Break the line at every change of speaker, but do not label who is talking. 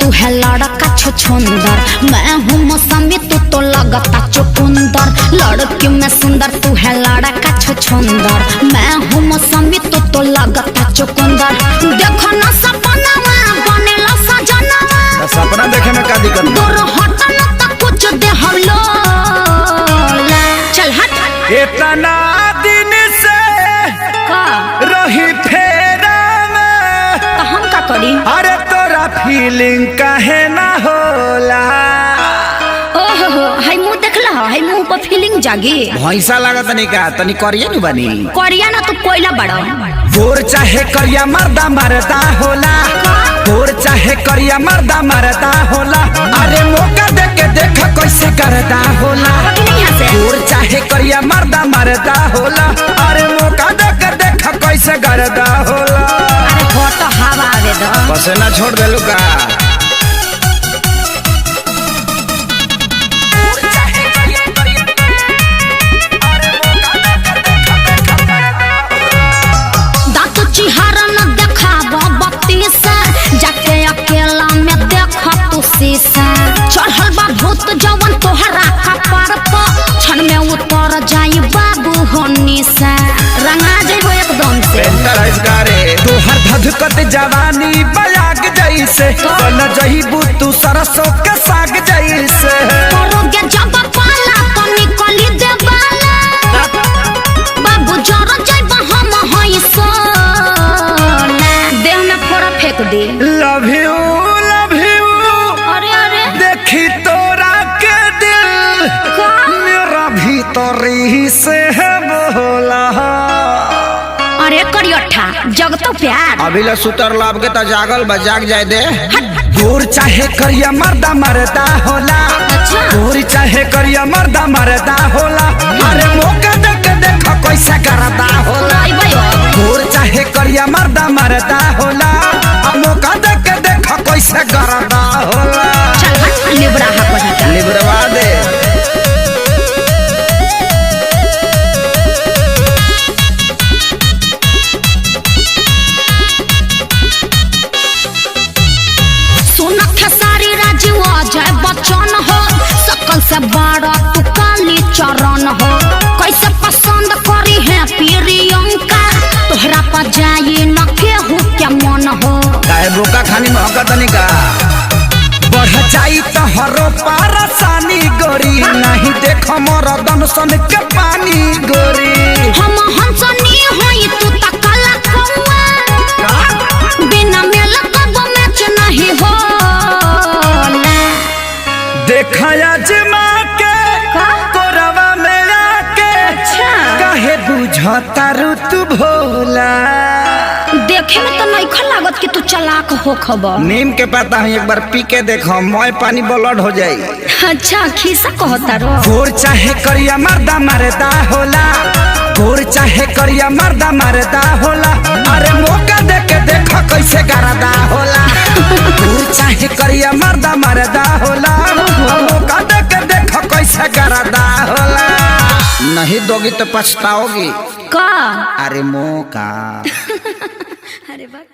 तू है लड़का छुछुंदर, मैं हूँ मौसमी तू तो लगता चुकुंदर। लड़की में सुंदर तू है लड़का छुछुंदर, मैं हूँ मौसमी तू तो लगता चुकुंदर। देखो ना सपना बनेला सजना,
सपना देखे में का दिक्कत?
दूर हट न तो कुछ दे हम लोग। चल हट।
इतना दिन से रही फेरा में,
तो हम का करी?
अरे तोरा फीलिंग काहे ना होला?
ओहो हाय मुंह देखला, हाय मुंह पर फीलिंग जागी।
भैंसा लागत नहीं का तनी करिया नु बनी।
करिया ना तू कोयला बड़ा।
गोर चाहे करिया मर्दा मरदा होला, गोर चाहे करिया मर्दा मरदा होला। अरे मौका दे के देख कैसे करदा होला। गोर चाहे करिया मर्दा मरदा होला, अरे मौका दे के देख कैसे करदा होला।
अरे हो तो हवा आवे दो।
बस ना छोड़ देलू का।
चढ़ल बा भूत जवन तोहरा कपार पर, क्षण में उतर जाई बाबू होनी से। रंगा जेबो एकदम से।
तोहर धधकत जवानी बयाग जैसे, बन जहीबू तू सरसों के साग जैसे।
करोगे जब पाला तो निकली देवाला, बाबू जर जाइबा हम हई सोना। देह में फोड़ा फेंक दे।
लव यू देखी तोरा के दिल मेरा भीतरी से है बोला।
अरे करियठा जग तो प्यार
अभी ल सुतर लाभ के तो जागल बजाग जाए दे। गोर चाहे करिया मर्दा मरदा होला, गोर चाहे करिया मर्दा मरदा होला। अरे मौका दे के देख कैसे करदा होला। गोर चाहे करिया मर्दा मरदा होला, मौका दे के देख कैसे करदा होला। लिबरवा दे।
सुन खेसारी राजीव अजय बच्चन हो, सकल से बड़ा तू काली चरण हो। कैसे पसंद करी है प्रियंका, तोहरा पर जाई न केहू के मन हो।
काहे बोका खानी महका तनी का? बढ़ जाई तो हरो पारसानी गोरी, नहीं देखो मोर दनसन के पानी गोरी।
हम हंसनी होई तू त काला कौआ, बिना मेल कब मैच नहीं होला।
देखया जमा के कोरवा में आके, काहे बुझता ऋतु भोला।
देखे में तो नहीं लागत कि तू चालाक हो खबर।
नीम के पता है एक बार पी के देखो, मोय पानी ब्लड हो जाई।
अच्छा खीसा कहता रो।
गोर चाहे करिया मर्दा मरदा होला, गोर चाहे करिया मर्दा मरदा होला। अरे मौका दे के देख कैसे करदा होला। गोर चाहे करिया मर्दा मरदा होला, मौका दे के देख कैसे करदा होला। नहीं दोगी तो पछताओगी
का?
अरे मौका।
अरे बात